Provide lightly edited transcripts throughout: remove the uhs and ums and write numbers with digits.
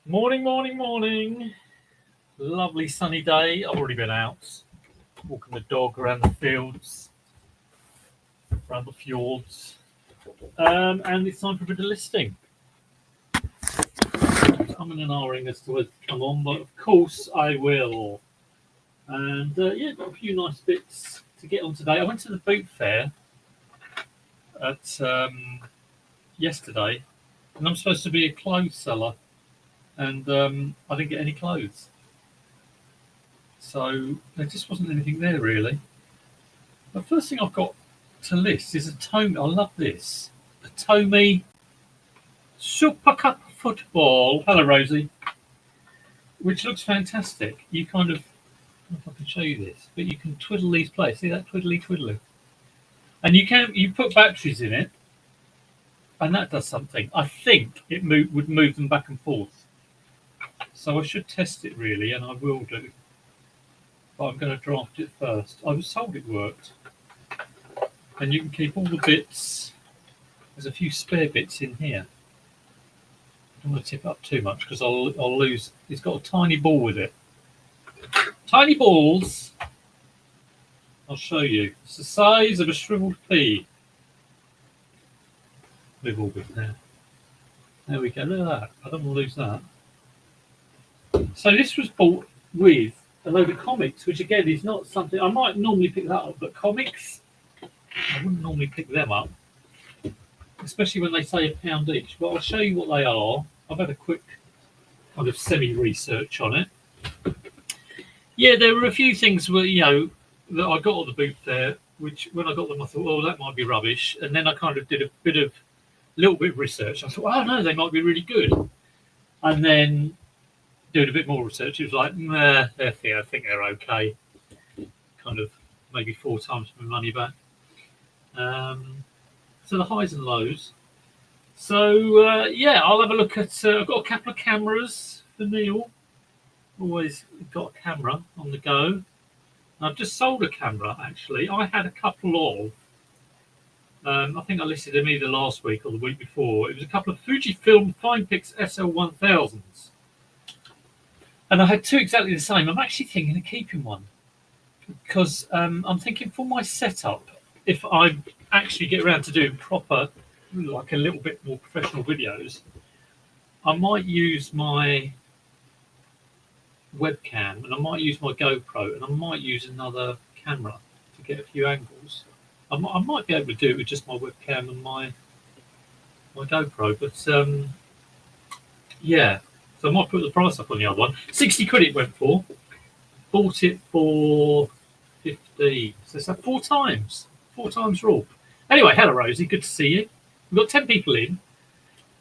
Morning, morning, morning. Lovely sunny day. I've already been out walking the dog around the fields, around the fjords, and it's time for a bit of listing. I'm in an R-ing as to whether to come on, but of course I will. And yeah, got a few nice bits to get on today. I went to the boot fair at yesterday, and I'm supposed to be a clothes seller, and I didn't get any clothes. So there just wasn't anything there really. The first thing I've got to list is a Tomy. I love this. A Tomy Super Cup football. Hello, Rosie. Which looks fantastic. You kind of, I don't know if I can show you this, but you can twiddle these plates. See that twiddly? And you put batteries in it, and that does something. I think it would move them back and forth. So I should test it really, and I will do. But I'm going to draft it first. I was told it worked. And you can keep all the bits. There's a few spare bits in here. I don't want to tip it up too much because I'll lose. It's got a tiny ball with it. Tiny balls. I'll show you. It's the size of a shriveled pea. Move all bit there. There we go. Look at that. I don't want to lose that. So this was bought with a load of comics, which again is not something I might normally pick that up, but comics I wouldn't normally pick them up, especially when they say £1 each. But I'll show you what they are. I've had a quick kind of semi-research on it. Yeah, there were a few things where, that I got at the booth there, which when I got them I thought, oh, that might be rubbish. And then I kind of did a little bit of research. I thought, oh no, they might be really good. And then doing a bit more research, it was like, nah, I think they're okay. Kind of maybe 4 times my money back. So the highs and lows. So yeah, I'll have a look at. I've got a couple of cameras for Neil. Always got a camera on the go. I've just sold a camera actually. I had a couple of. I think I listed them either last week or the week before. It was a couple of Fujifilm Finepix SL1000s, and I had 2 exactly the same. I'm actually thinking of keeping one because I'm thinking for my setup, if I actually get around to doing proper, like a little bit more professional videos, I might use my webcam and I might use my GoPro and I might use another camera to get a few angles. I might be able to do it with just my webcam and my GoPro, but yeah, so I might put the price up on the other one. 60 quid it went for. Bought it for 50. So it's like 4 times raw. Anyway, hello Rosie, good to see you. We've got 10 people in.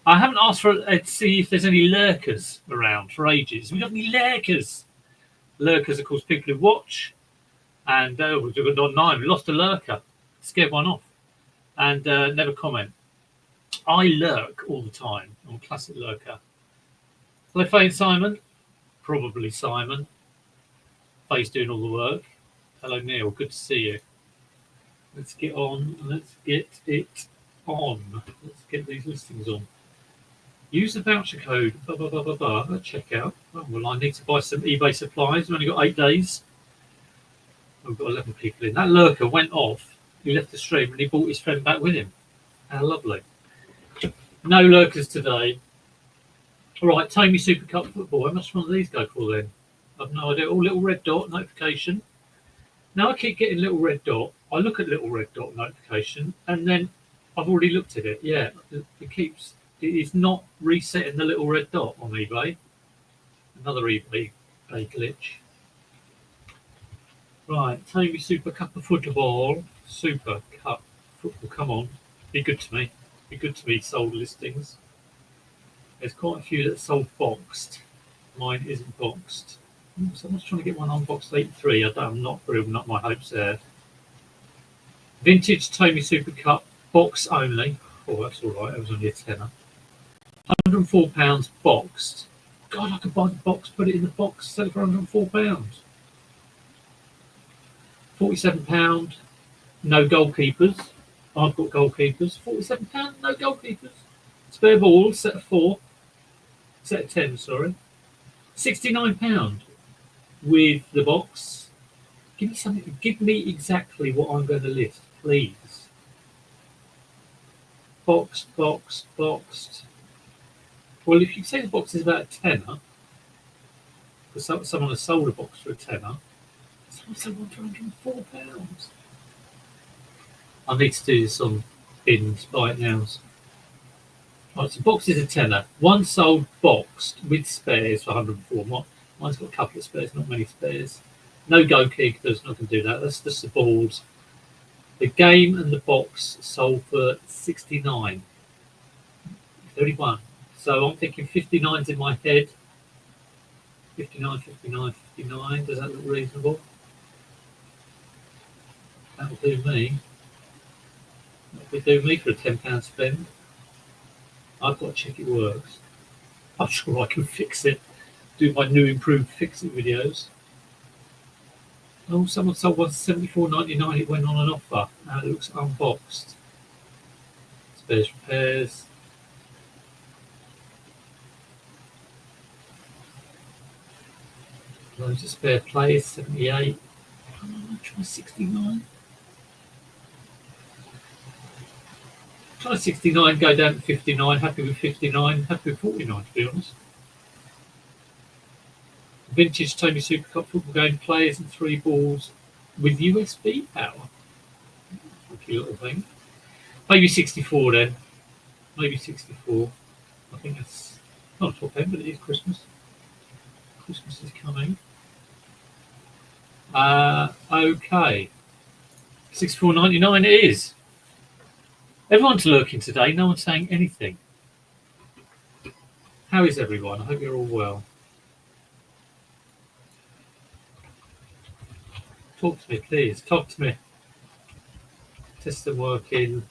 I haven't asked to see if there's any lurkers around for ages. We've got any lurkers. Lurkers, of course, people who watch. And we've got 9. We lost a lurker. Scared one off. And never comment. I lurk all the time. I'm a classic lurker. Hello, Faye and Simon. Probably Simon. Faye's doing all the work. Hello, Neil. Good to see you. Let's get on. Let's get it on. Let's get these listings on. Use the voucher code at checkout. Oh, well, I need to buy some eBay supplies. We've only got 8 days. We've got 11 people in. That lurker went off. He left the stream and he brought his friend back with him. How lovely. No lurkers today. All right, Tomy Super Cup football. How much one of these go for then? I've no idea. Oh, little red dot notification. Now I keep getting little red dot. I look at little red dot notification and then I've already looked at it. Yeah, it is not resetting the little red dot on eBay. Another eBay glitch. Right, Tomy Super Cup of football. Super Cup football. Come on, be good to me. Be good to me. Sold listings. There's quite a few that sold boxed. Mine isn't boxed. Someone's trying to get one unboxed 83. I'm not building up my hopes there. Vintage Tomy Super Cup box only. Oh, that's all right. It was only a tenner. £104 boxed. God, I could buy the box, put it in the box, sell it for £104. £47. No goalkeepers. I've got goalkeepers. £47. No goalkeepers. Spare balls, set of 4. Set of 10, sorry. £69 with the box. Give me something. Give me exactly what I'm going to list, please. Boxed. Well, if you say the box is about a tenner, because someone has sold a box for a tenner, someone sold one for £104. I need to do this on bins, buy it now. Right, so box is a tenner. One sold boxed with spares for 104. Mine's got a couple of spares, not many spares. No Go Keg, there's not going to do that. That's just the boards. The game and the box sold for 69. 31. So I'm thinking 59's in my head. 59. Does that look reasonable? That'll do me. That'll do me for a £10 spend. I've got to check it works. I'm sure I can fix it. Do my new improved fix-it videos. Oh, someone sold one for £74.99. It went on an offer. It looks unboxed. Spares repairs. Loads of spare players, 78. Try 69. Try 69, go down to 59. Happy with 59. Happy with 49, to be honest. Vintage Tony Supercup football game players and 3 balls with USB power. Lucky little thing. Maybe 64 then. Maybe 64. I think that's not a top end, but it is Christmas. Christmas is coming. Okay. 64.99 it is. Everyone's lurking today. No one's saying anything. How is everyone? I hope you're all well. Talk to me, please. Talk to me. System working.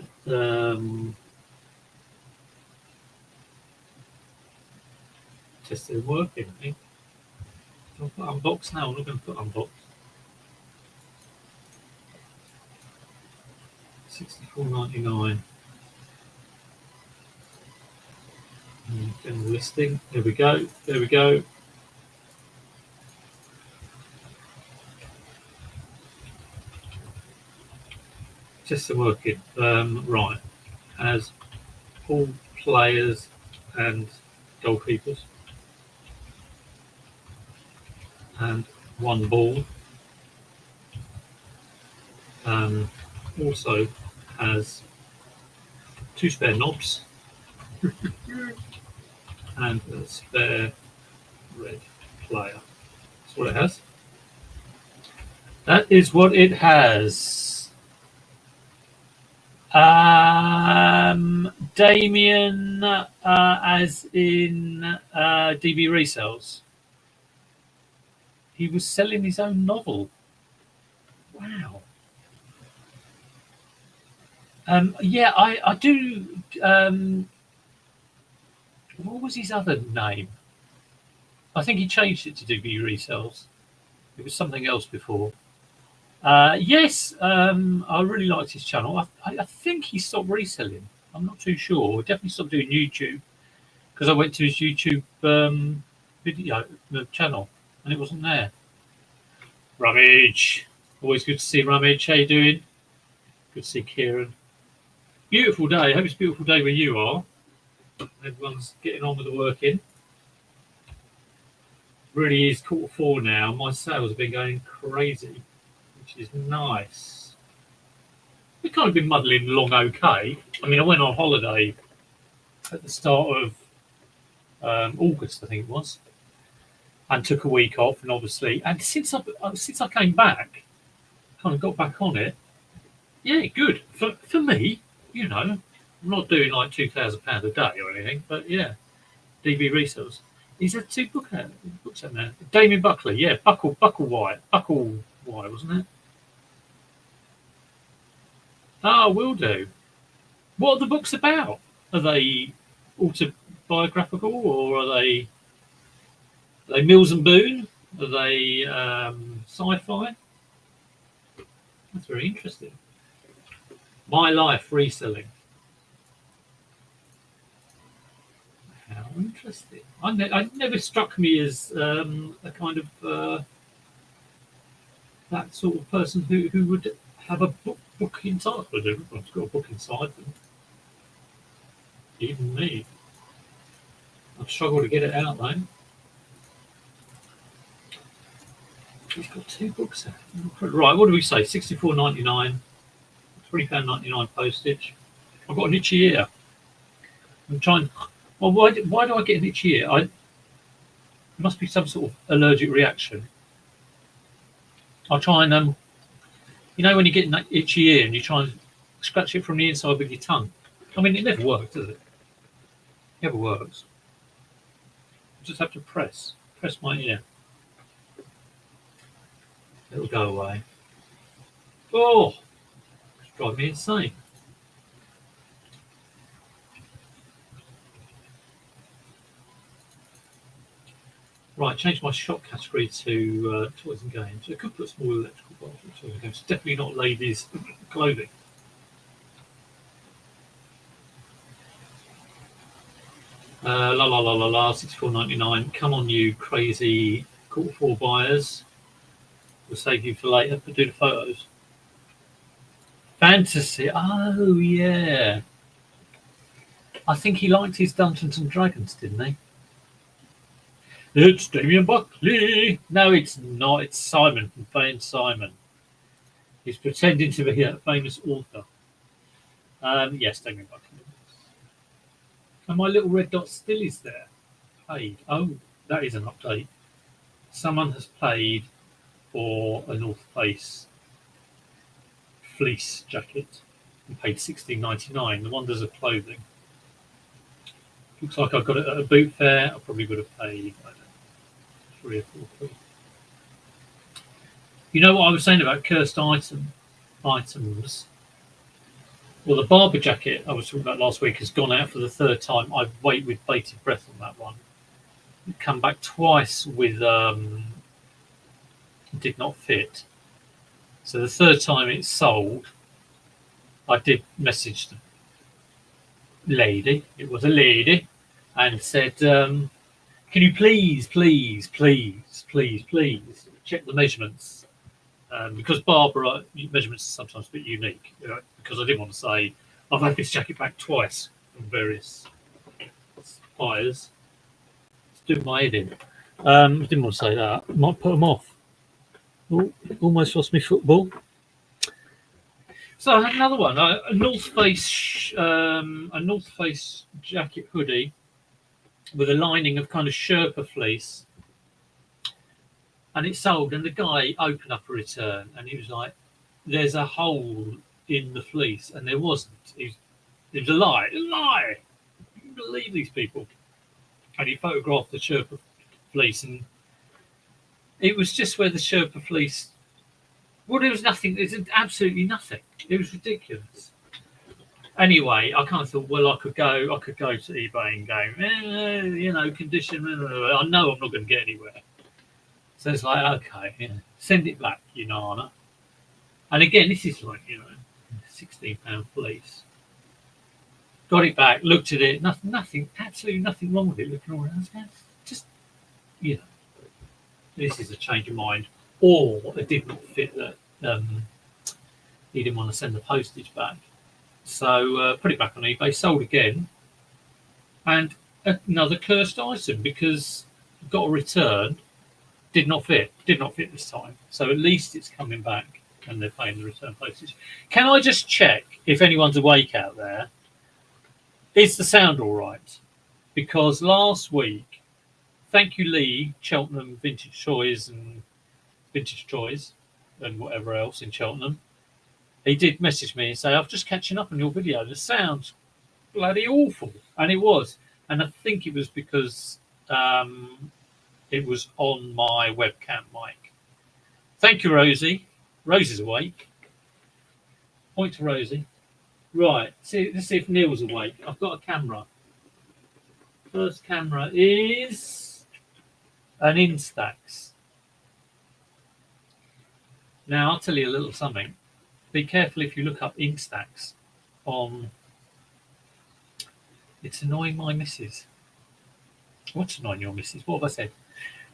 System working, I think. I'll put unbox now. I'm not going to put unbox. 64.99. General listing. There we go. There we go. System working. Right. As all players and goalkeepers. And 1 ball. Also has 2 spare knobs and a spare red player. That's what it has. That is what it has. Damien, as in DB Resells. He was selling his own novel. Wow. Yeah, I do. What was his other name? I think he changed it to DB Resells. It was something else before. Yes, I really liked his channel. I think he stopped reselling. I'm not too sure. Definitely stopped doing YouTube because I went to his YouTube video channel and it wasn't there. Rummage. Always good to see Rummage. How you doing? Good to see Kieran. Beautiful day. I hope it's a beautiful day where you are. Everyone's getting on with the working. Really is 4:15 now. My sales have been going crazy, which is nice. We've kind of been muddling along okay. I mean, I went on holiday at the start of August, I think it was, and took a week off. And obviously, and since I came back, kind of got back on it. Yeah, good for me. You know, I'm not doing like £2,000 a day or anything, but yeah, DB Resells. He's had 2 books out there. Damien Buckley, yeah, Bucklewhite, wasn't it? Oh, will do. What are the books about? Are they autobiographical or are they Mills and Boon? Are they sci-fi? That's very interesting. My Life Reselling. How interesting. I never struck me as a kind of that sort of person who would have a book inside. But everyone's got a book inside them, even me. I've struggled to get it out though. He's got 2 books out. Right, what do we say? £64.99, £20.99 postage. I've got an itchy ear. I'm trying. Well, why do I get an itchy ear? It must be some sort of allergic reaction. I'll try and you know when you get an itchy ear and you try and scratch it from the inside with your tongue. I mean, it never works, does it? It never works. You just have to press my ear. It'll go away. Oh, it's driving me insane. Right, change my shop category to toys and games. I could put small electrical bottles in toys and games. Definitely not ladies' clothing. La la la la la, £64.99. Come on, you crazy quarter 4 buyers. We'll save you for later, but do the photos. Fantasy. Oh, yeah. I think he liked his Dungeons and Dragons, didn't he? It's Damien Buckley. No, it's not. It's Simon from Fane Simon. He's pretending to be a famous author. Yes, Damien Buckley. And my little red dot still is there. Paid. Oh, that is an update. Someone has paid for a North Face fleece jacket and paid £16.99. The wonders of clothing. Looks like I got it at a boot fair. I probably would have paid, I don't know, 3 or 4 quid. You know what I was saying about cursed items? Well, the Barber jacket I was talking about last week has gone out for the 3rd time. I've waited with bated breath on that one. Come back twice with did not fit. So the 3rd time it's sold, I did message the lady. It was a lady, and said, "Can you please check the measurements?" Because Barbara measurements are sometimes a bit unique. You know, because I didn't want to say I've had this jacket back twice from various buyers. It's doing my head in. Didn't want to say that. Might put them off. Oh, almost lost me football. So I had another one, a North Face jacket hoodie with a lining of kind of Sherpa fleece, and it sold. And the guy opened up a return, and he was like, "There's a hole in the fleece," and there wasn't. It was a lie. You can believe these people. And he photographed the Sherpa fleece, and it was just where the Sherpa fleece. Well, there was nothing. There's absolutely nothing. It was ridiculous. Anyway, I kind of thought, well, I could go to eBay and go, condition. I know I'm not going to get anywhere. So it's like, okay, send it back, Nana. And again, this is like, £16 fleece. Got it back, looked at it, nothing, absolutely nothing wrong with it. Looking all around, just, this is a change of mind. Or it did not fit that he didn't want to send the postage back. So put it back on eBay, sold again. And another cursed item because got a return, did not fit this time. So at least it's coming back and they're paying the return postage. Can I just check if anyone's awake out there? Is the sound all right? Because last week, thank you, Lee, Cheltenham Vintage Toys and whatever else in Cheltenham. He did message me and say, "I'm just catching up on your video. The sound's bloody awful." And it was. And I think it was because it was on my webcam mic. Thank you, Rosie. Rosie's awake. Point to Rosie. Right. Let's see if Neil's awake. I've got a camera. First camera is an Instax. Now, I'll tell you a little something. Be careful if you look up Instax on... It's annoying my missus. What's annoying your missus? What have I said?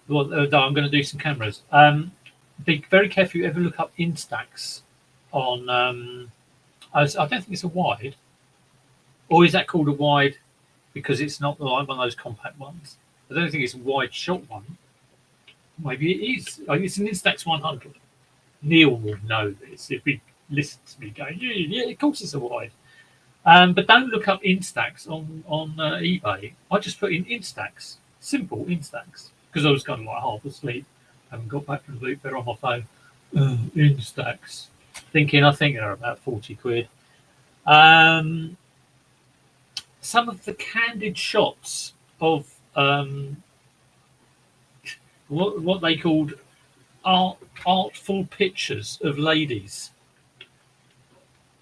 Well, no, I'm going to do some cameras. Be very careful you ever look up Instax on. I don't think it's a wide, or is that called a wide because it's not like one of those compact ones? I don't think it's a wide shot one. Maybe it is. Oh, it's an Instax 100. Neil will know this if he listens to me going, yeah, of course it's a wide. But don't look up Instax on eBay. I just put in Instax, simple Instax, because I was kind of like half asleep, haven't got back from the boot, they're on my phone. Instax, thinking I think they're about 40 quid. Some of the candid shots of what they called artful pictures of ladies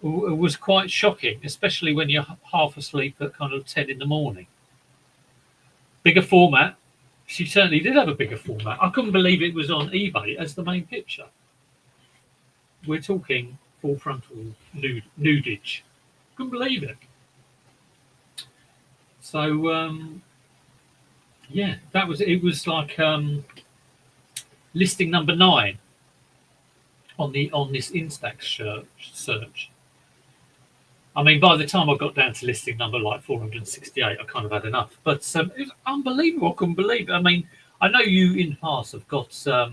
was quite shocking, especially when you're half asleep at kind of 10 in the morning. Bigger format. She certainly did have a bigger format. I couldn't believe it was on eBay as the main picture. We're talking full frontal nudage. Couldn't believe it. So yeah, it was like listing number 9 on this Instax search. I mean, by the time I got down to listing number like 468, I kind of had enough. But it was unbelievable. I couldn't believe it. I mean, I know you in the past have got the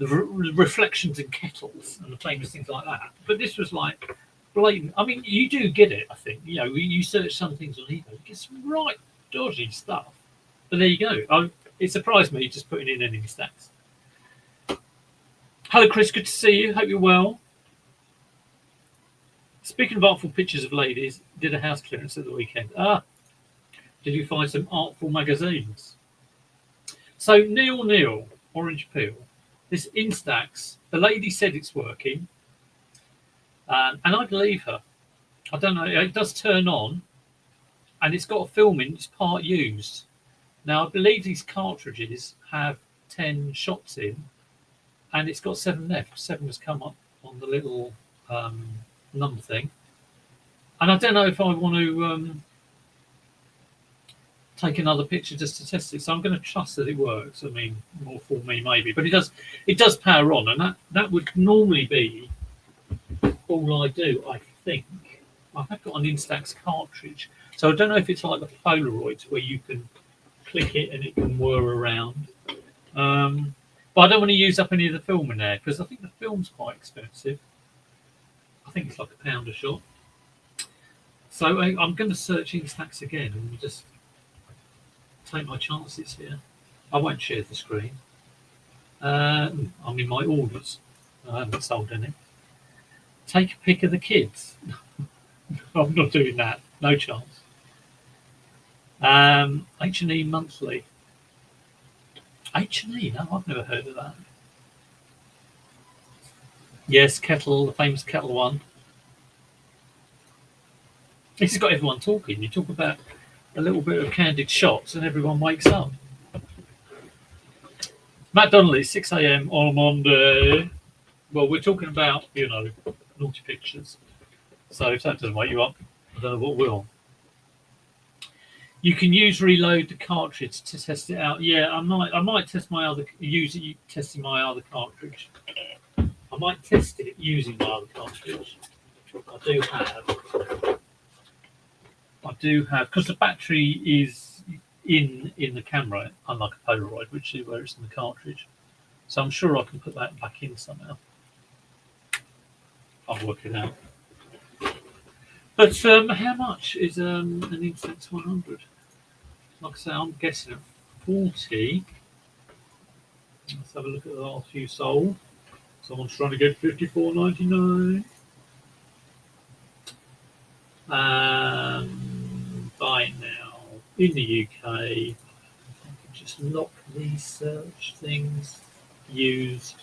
reflections in kettles and the famous things like that. But this was like blatant. I mean, you do get it, I think. You know, you search some things on eBay, you get some right dodgy stuff. But there you go. It surprised me just putting in any stats. Hello, Chris. Good to see you. Hope you're well. Speaking of artful pictures of ladies, did a house clearance at the weekend. Did you find some artful magazines? So Neil, Orange Peel, this Instax, the lady said it's working, and I believe her. I don't know, it does turn on, and it's got a film in, it's part used. Now, I believe these cartridges have 10 shots in, and it's got 7 left. 7 has come up on the little number thing, and I don't know if I want to take another picture just to test it, so I'm going to trust that it works. I mean, more for me maybe, but it does power on, and that would normally be all I do. I think I have got an Instax cartridge, so I don't know if it's like the Polaroids where you can click it and it can whir around, but I don't want to use up any of the film in there because I think the film's quite expensive. I think it's like £1 a shot. So I'm going to search Instax again and just take my chances here. I won't share the screen. I'm in my orders. I haven't sold any. Take a pic of the kids. I'm not doing that. No chance. H&E Monthly. H&E? No, I've never heard of that. Yes, Kettle, the famous Kettle one. This has got everyone talking. You talk about a little bit of candid shots and everyone wakes up. Matt Donnelly, 6 a.m. on Monday. Well, we're talking about, naughty pictures. So if that doesn't wake you up, I don't know what will. You can reload the cartridge to test it out. Yeah, I might test testing my other cartridge. I might test it using my other cartridge. I do have, because the battery is in the camera, unlike a Polaroid, which is where it's in the cartridge. So I'm sure I can put that back in somehow. I'll work it out. But how much is an Instax 100? Like I say, I'm guessing at 40. Let's have a look at the last few sold. Someone's trying to get $54.99. Buy now in the UK. I can just lock these search things. Used.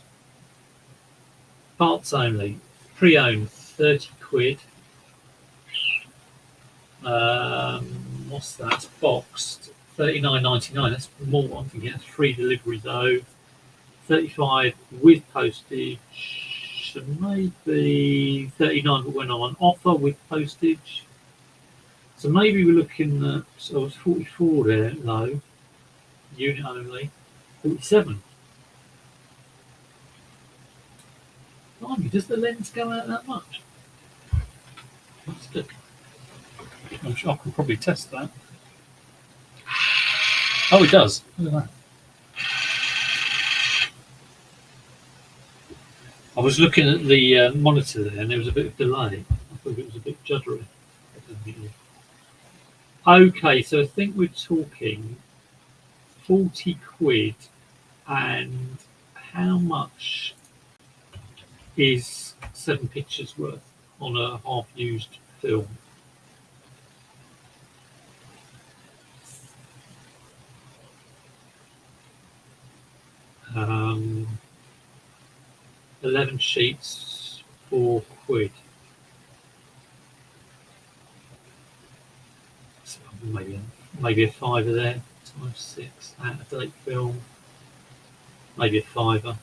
Parts only. Pre-owned, 30 quid. What's that? Boxed, $39.99. That's more. I'm thinking that's free delivery though. 35 with postage. So maybe 39, but went on offer with postage. So maybe we're looking at, so it's 44 there, low. unit only, 47. Blimey, does the lens go out that much? Must it? I'm sure I can probably test that. Oh, it does. Look at that. I was looking at the monitor there, and there was a bit of delay. I thought it was a bit juddery. Okay, so I think we're talking 40 quid, and how much is 7 pictures worth on a half-used film? Um, 11 sheets, 4 quid. So maybe a fiver there, times 6, out of date film, maybe a fiver.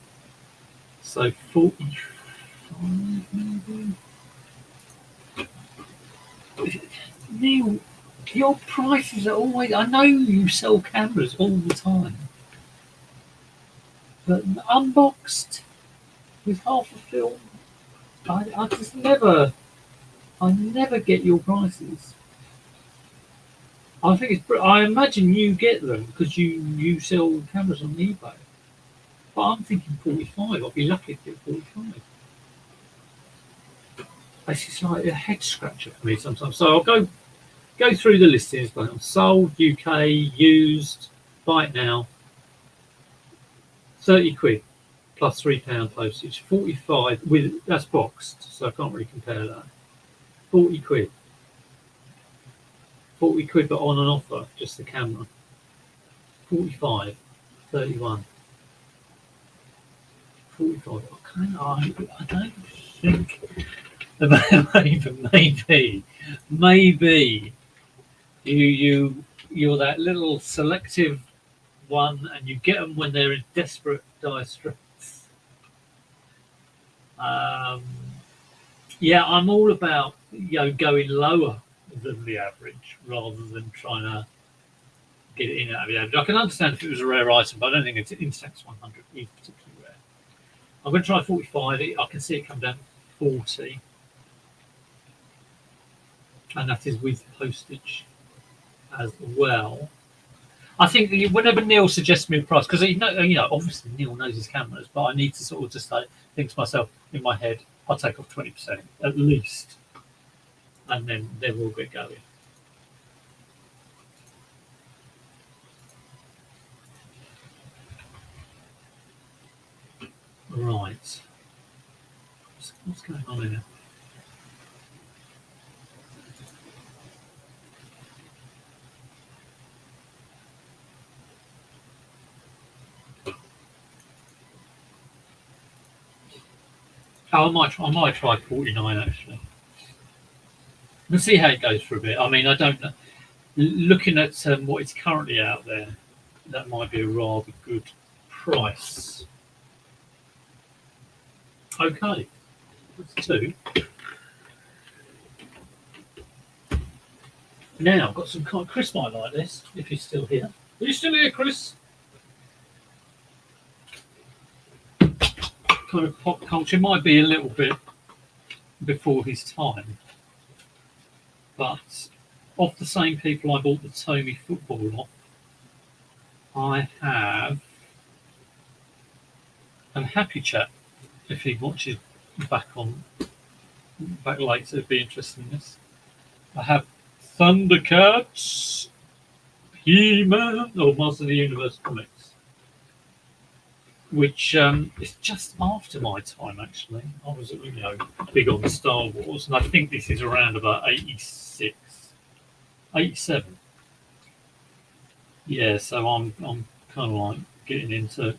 So 45 maybe. Neil, your prices are always. I know you sell cameras all the time, but unboxed with half a film, I just never. I never get your prices. I think it's. I imagine you get them because you sell cameras on eBay. But I'm thinking 45. I'd be lucky to get 45. It's just like a head scratcher for me sometimes. So I'll go through the listings. But sold, UK, used, buy it now. 30 quid plus £3 postage. 45 with that's boxed, so I can't really compare that. 40 quid. 40 quid, but on an offer, just the camera. 45, 31. 45. I don't think. Maybe you're that little selective one, and you get them when they're in desperate dire straits. Yeah, I'm all about going lower than the average rather than trying to get it in out of the average. I can understand if it was a rare item, but I don't think it's Instax 100 is particularly rare. I'm going to try 45. I can see it come down to 40. And that is with postage as well. I think whenever Neil suggests me a price, because obviously Neil knows his cameras, but I need to sort of just think to myself in my head, I'll take off 20% at least, and then we'll get going. Right. What's going on here? Oh, I might try 49 actually. We'll see how it goes for a bit. I mean, I don't know. Looking at what is currently out there, that might be a rather good price. Okay, that's 2. Now I've got some kind. Chris might like this if he's still here. Are you still here, Chris? Kind of pop culture might be a little bit before his time, but of the same people I bought the Tommy football off, I have a Happy Chat. If he watches back later, it'd be interesting in this. I have Thundercats, He-Man, or Master of the Universe comics, which is just after my time, actually. I was, big on Star Wars, and I think this is around about 86, 87. Yeah, so I'm kind of like getting into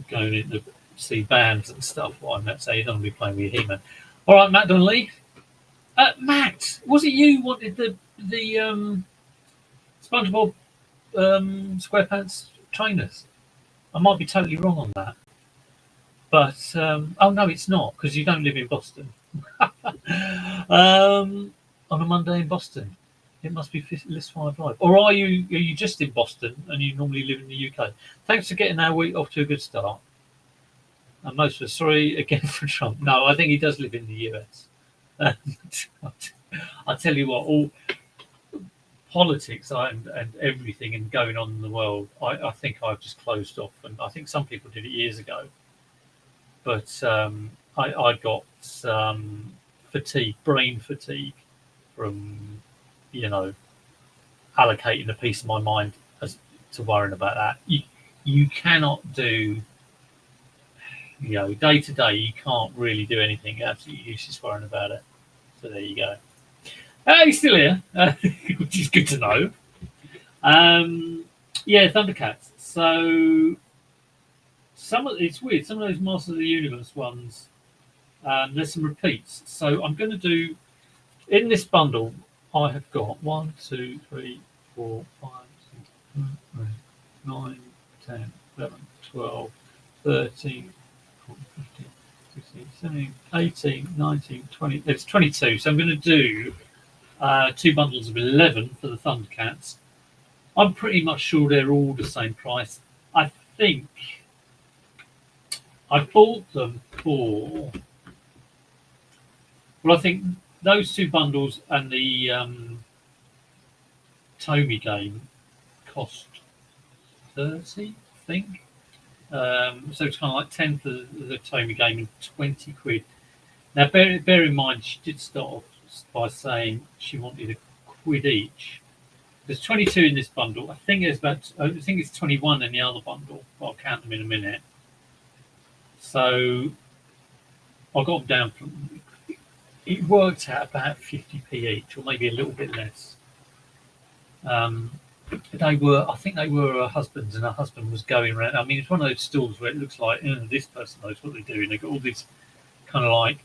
going into see bands and stuff. What I'm not saying, I'm going to be playing with He-Man. All right, Matt Donnelly. Matt, was it you wanted the SpongeBob SquarePants trainers? I might be totally wrong on that, but oh no, it's not because you don't live in Boston. On a Monday in Boston, It must be List 5 Live. Or are you just in Boston and you normally live in the UK? Thanks for getting our week off to a good start. And most of us, sorry again for Trump. No, I think he does live in the US. I tell you what, all politics and everything and going on in the world, I think I've just closed off. And I think some people did it years ago. But I got fatigue, brain fatigue from, allocating a piece of my mind to worrying about that. You cannot do, day to day, you can't really do anything. Absolutely useless worrying about it. So there you go. He's still here, which is good to know. Yeah, Thundercats. So it's weird. Some of those Masters of the Universe ones, there's some repeats. So I'm going to do in this bundle. I have got 1, 2, 3, 4, 5, 6, 7, 8, 9, 10, 11, 12, 13, 14, 15, 16, 17, 18, 19, 20. There's 22. So I'm going to do 2 bundles of 11 for the Thundercats. I'm pretty much sure they're all the same price. I think I bought them for. Well, I think those 2 bundles and the Tomy game cost 30, I think. So it's kind of like 10 for the Tomy game and 20 quid. Now, bear in mind, she did start off by saying she wanted a quid each. There's 22 in this bundle. I think it's 21 in the other bundle. I'll count them in a minute. So I got them down from. It worked out about 50p each, or maybe a little bit less. I think they were her husband's, and her husband was going around. I mean, it's one of those stores where it looks like this person knows what they're doing. They've got all this kind of like.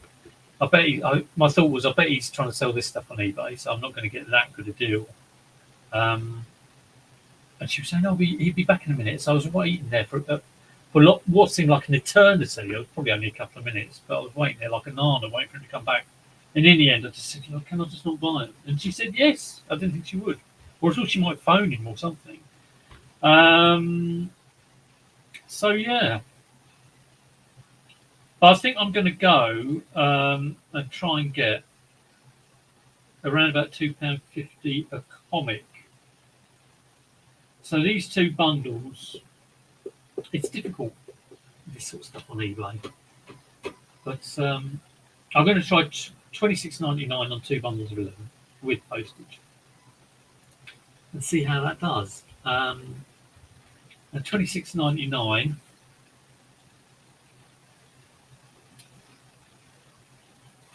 My thought was, I bet he's trying to sell this stuff on eBay, so I'm not going to get that good a deal. And she was saying, "Oh, he'd be back in a minute." So I was waiting there for what seemed like an eternity. It was probably only a couple of minutes, but I was waiting there like a nana, waiting for him to come back. And in the end, I just said, "Can I just not buy it?" And she said, "Yes." I didn't think she would, or I thought she might phone him or something. So yeah. But I think I'm going to go and try and get around about £2.50 a comic. So these 2 bundles, it's difficult, this sort of stuff on eBay. But I'm going to try £26.99 on 2 bundles of 11 with postage and see how that does. And £26.99.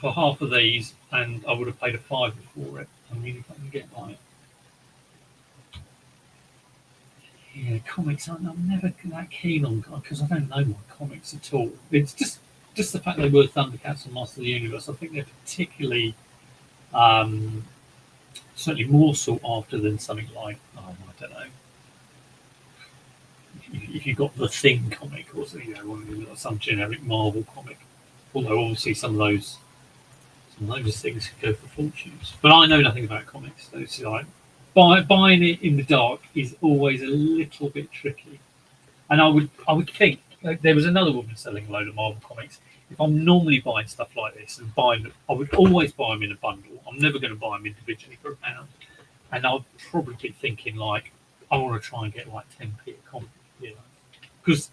For half of these, and I would have paid a £5 for it. I mean, if I can get by it. Yeah, comics. I'm never that keen on because I don't know my comics at all. It's just the fact they were Thundercats and Master of the Universe. I think they're particularly, certainly more sought after than something like I don't know. If you got the Thing comic or some generic Marvel comic, although obviously some of those things could go for fortunes. But I know nothing about comics, so it's like buying it in the dark is always a little bit tricky. And I would think there was another woman selling a load of Marvel comics. If I'm normally buying stuff like this and I would always buy them in a bundle. I'm never going to buy them individually for £1, and I'll probably be thinking like I want to try and get like 10p a comic, because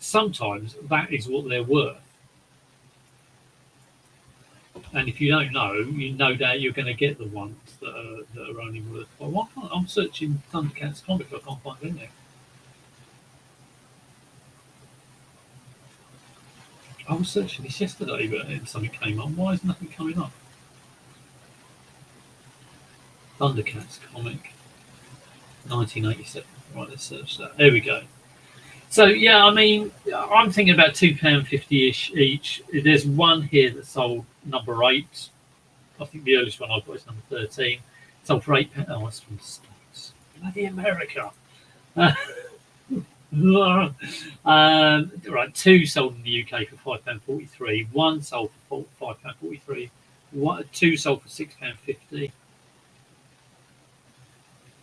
sometimes that is what they're worth. And if you don't know, you no doubt you're going to get the ones that are only worth. Well, why can't I'm searching Thundercats comics? I can't find anything. I was searching this yesterday, but something came up. Why is nothing coming up? Thundercats comic, 1987. Right, let's search that. There we go. So yeah, I mean, I'm thinking about £2.50 each. There's one here that sold number 8. I think the earliest one I've got is number 13. Sold for £8. Oh, that's from the States. Bloody America. Right, 2 sold in the UK for £5.43. 1 sold for £5.43. 2 sold for £6.50.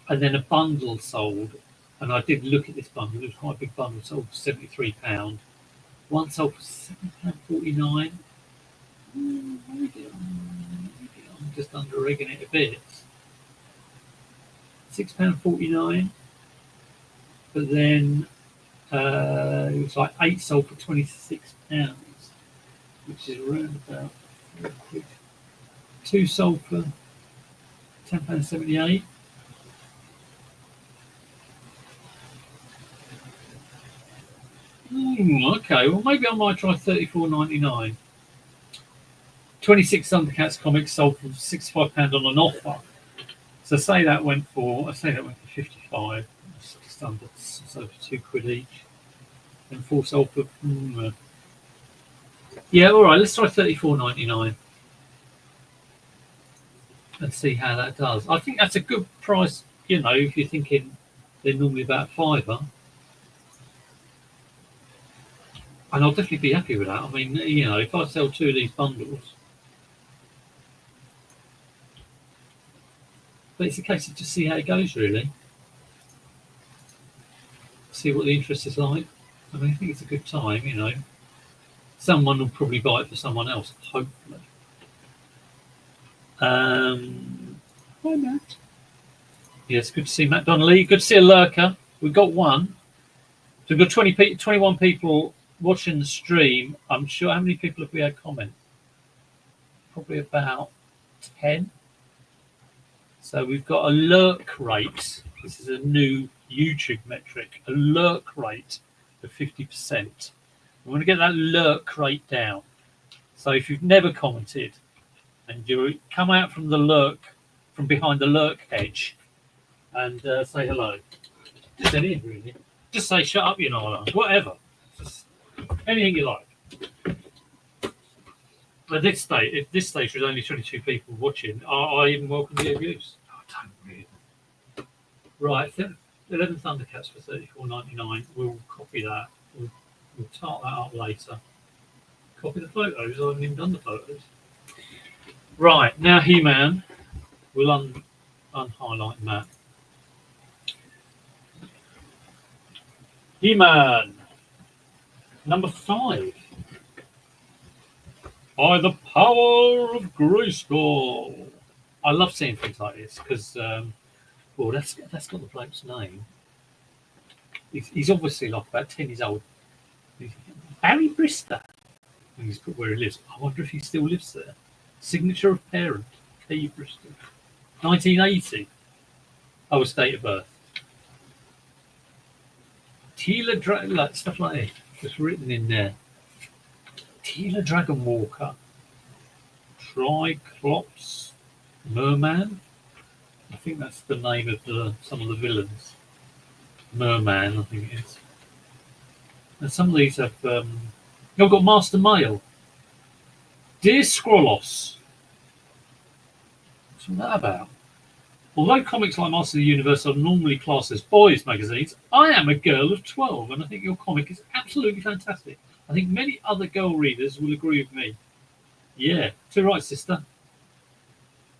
and then a bundle sold, and I did look at this bundle. It was quite a big bundle, sold for £73. One sold for £7.49. Maybe I'm just under egging it a bit. £6.49. But then it was like 8 sold for £26, which is around about £4. 2 sold for £10.78. Okay, well maybe I might try £34.99. 26 Thundercats comics sold for £65 on an offer. So say that went for 55. It's just under, so for £2 each. And 4 sold for yeah, all right. Let's try £34.99 and see how that does. I think that's a good price. You know, if you're thinking they're normally about £5, and I'll definitely be happy with that. I mean, you know, if I sell 2 of these bundles, but it's a case of just see how it goes, really. See what the interest is like. I mean, I think it's a good time. You know, someone will probably buy it for someone else, hopefully. Hi, Matt. Yes, good to see Matt Donnelly. Good to see a lurker. We've got one. So we've got 21 people watching the stream. I'm sure. How many people have we had comment? Probably about 10. So we've got a lurk rate. This is a new YouTube metric. A lurk rate of 50%. We want to get that lurk rate down. So if you've never commented and you come out from the lurk, from behind the lurk hedge, and say hello. Just anything, really. Just say, shut up, you know, whatever. Just anything you like. At this stage, there's only 22 people watching. I even welcome the abuse. I don't really. Right, 11 Thundercats for £34.99. We'll copy that. We'll tart that up later. Copy the photos. I haven't even done the photos. Right, now He-Man. We'll unhighlight Matt. He-Man, number 5. By the power of Grayskull. I love seeing things like this because, well, that's got the bloke's name. He's obviously like about 10 years old. Barry Brister. He's put where he lives. I wonder if he still lives there. Signature of parent, K. Brister. 1980. Oh, his date of birth. Teela like stuff like that. Just written in there. Teela Dragonwalker. Triclops Merman. I think that's the name of some of the villains. Merman, I think it is. And some of these have. I've got Master Mail. Dear Scrollos. What's that about? Although comics like Master of the Universe are normally classed as boys' magazines, I am a girl of 12, and I think your comic is absolutely fantastic. I think many other girl readers will agree with me. Yeah, too right, sister.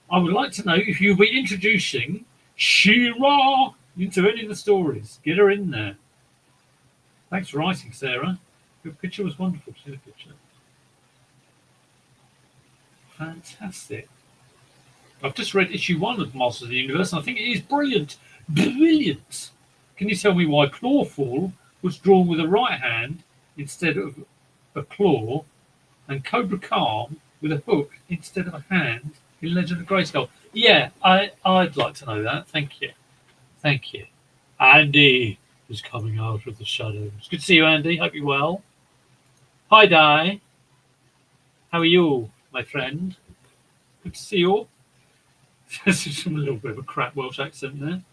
I would like to know if you'll be introducing She-Ra into any of the stories. Get her in there. Thanks for writing, Sarah. Your picture was wonderful. See the picture. Fantastic. I've just read issue 1 of Masters of the Universe, and I think it is brilliant. Brilliant! Can you tell me why Clawfall was drawn with a right hand instead of a claw, and Cobra Khan with a hook instead of a hand in Legend of Grayskull? Yeah, I'd like to know that. Thank you. Thank you. Andy is coming out of the shadows. Good to see you, Andy. Hope you're well. Hi, Di. How are you, my friend? Good to see you all. There's a little bit of a crap Welsh accent there.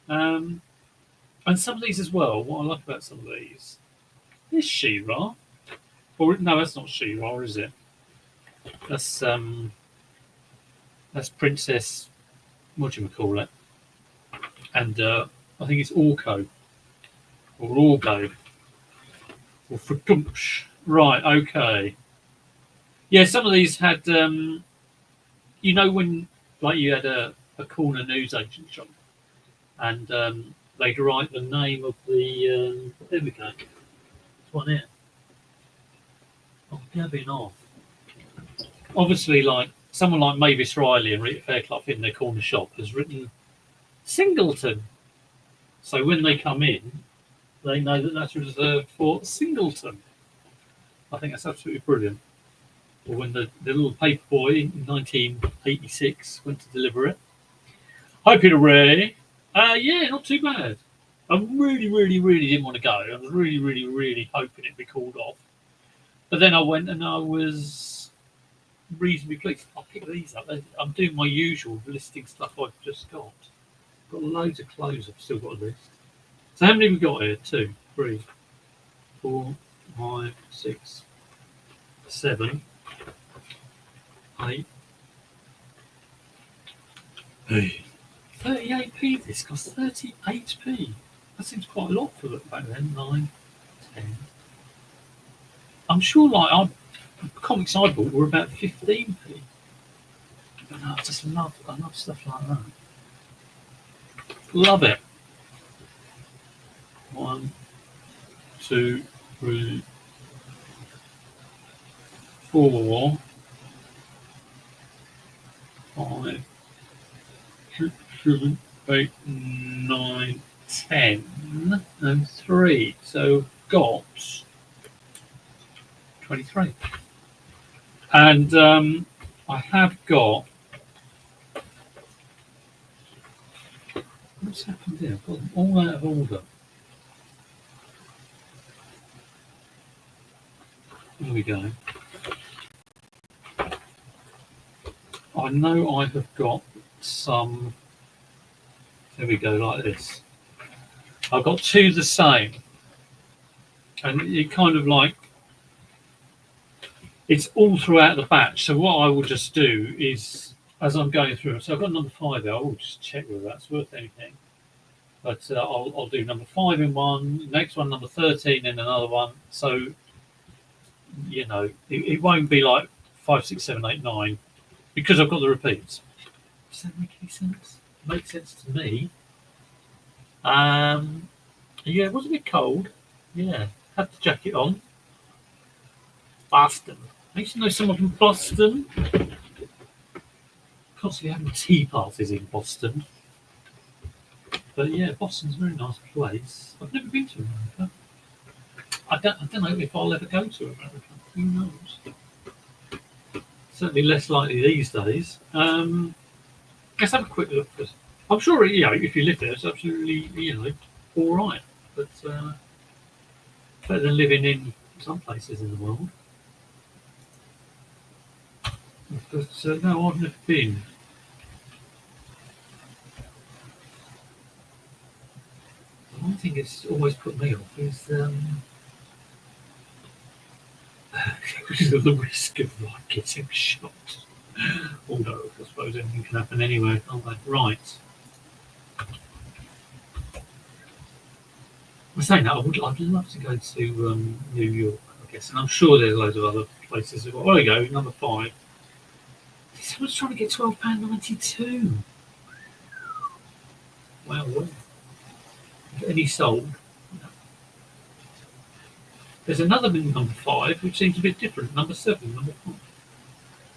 And some of these as well. What I like about some of these is She-Ra. Or no, that's not She-Ra, is it? That's Princess. What do you call it? And I think it's Orko or Orgo or Fredumsh. Right. Okay. Yeah, some of these had. You know when. Like you had a corner newsagent shop, and they'd write the name of the. There we go. This one here. Oh, gabbing off. Obviously, like someone like Mavis Riley and Rita Fairclough in their corner shop has written Singleton. So when they come in, they know that that's reserved for Singleton. I think that's absolutely brilliant. Or when the little paper boy in 1986 went to deliver it. Hi, Peter Ray. Yeah, not too bad. I really, really, really didn't want to go. I was really, really, really hoping it'd be called off. But then I went and I was reasonably pleased. I'll pick these up. I'm doing my usual listing stuff I've just got. Got loads of clothes I've still got to list. So how many have we got here? 2, 3, 4, 5, 6, 7, 8. Hey. 38p this cost 38p. That seems quite a lot for it back then. 9, 10. I'm sure like our comics I bought were about 15p. But no, I love stuff like that. Love it. 1, 2, 3, 4, 5, 6, 7, 8, 9, 10, and 3. So got 23. And I have got. What's happened here? I've got them all out of order. There we go. I know I have got some. There we go, like this. I've got 2 the same. And it kind of like. It's all throughout the batch. So what I will just do is, as I'm going through, so I've got number 5 there. I will just check whether that's worth anything. But I'll do number 5 in one, next one number 13 in another one. So, you know, it won't be like 5, 6, 7, 8, 9 because I've got the repeats. Does that make any sense? It makes sense to me. Yeah, it was a bit cold. Yeah, had the jacket on. Boston. I used to know someone from Boston. Constantly having tea parties in Boston. But yeah, Boston's a very nice place. I've never been to America. I don't know if I'll ever go to America. Who knows? Certainly less likely these days. Let's have a quick look. I'm sure, you know, if you live there, it's absolutely, you know, all right. But better than living in some places in the world. But no, I've never been. One thing that's always put me off is the risk of like getting shot. Although I suppose anything can happen anyway. Oh, right. I'm saying that I'd love to go to New York, I guess, and I'm sure there's loads of other places as well. There we go, number 5. Someone's trying to get £12.92. Wow, well. Any sold? No. There's another number 5, which seems a bit different. Number 7, number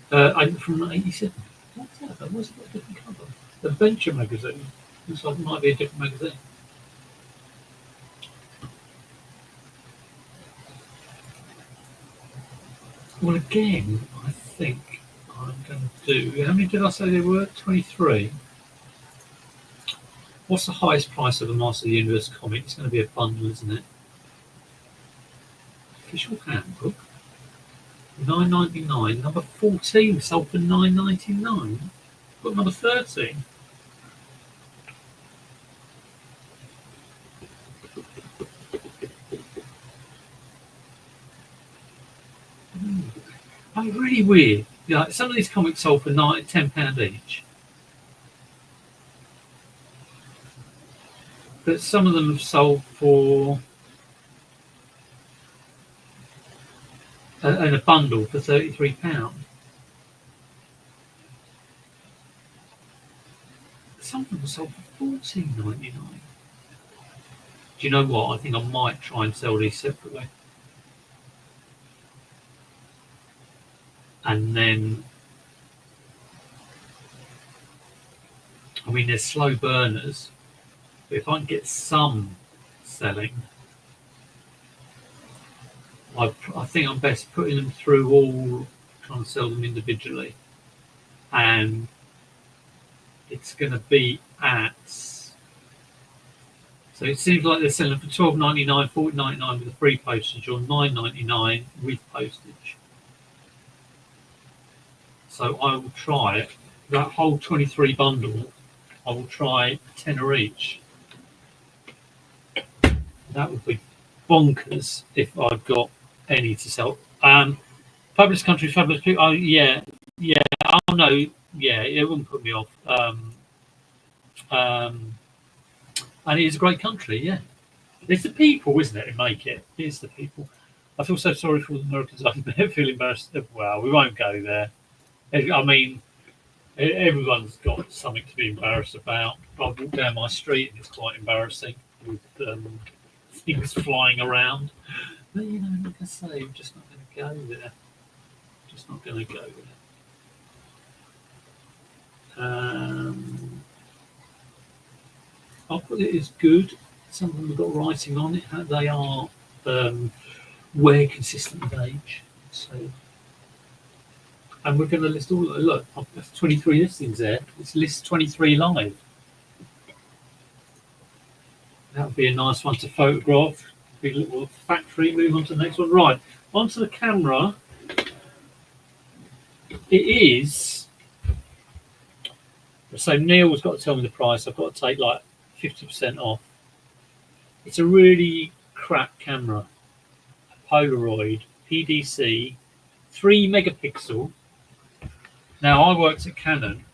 5. From 87. What's that? What's that different cover? The Venture magazine. Looks like it might be a different magazine. Well, again, I think I'm going to do. How many did I say there were? 23. What's the highest price of a Master of the Universe comic? It's going to be a bundle, isn't it? Official handbook. £9.99. Number 14 sold for £9.99. Got number 13. Oh, really weird. Yeah, some of these comics sold for £10 each. But some of them have sold for in a bundle for £33. some of them were sold for $14.99. Do you know what? I think I might try and sell these separately. And then, I mean, they're slow burners, but if I can get some selling, I think I'm best putting them through all, trying to sell them individually. And it's going to be at, so it seems like they're selling for $12.99, $14.99 with a free postage, or $9.99 with postage. So I will try it. That whole 23 bundle, I will try 10 each. That would be bonkers if I've got any to sell. Fabulous country, fabulous people. Oh yeah. Oh no, yeah, it wouldn't put me off. And it is a great country, yeah. It's the people, isn't it, who make it? It's the people. I feel so sorry for the Americans. I feel embarrassed. Well, we won't go there. I mean, everyone's got something to be embarrassed about. I walk down my street and it's quite embarrassing with things flying around. But you know, like I say, I'm just not going to go there. Just not going to go there. I'll put it as good. Some of them have got writing on it. They are wear consistent with age. So, and we're going to list all. Look, there's 23 listings there. It's list 23 live. That would be a nice one to photograph. Be a little factory. Move on to the next one. Right, onto the camera. It is. So Neil's got to tell me the price. I've got to take like 50% off. It's a really crap camera. A Polaroid PDC 3 megapixel. Now I worked at Canon,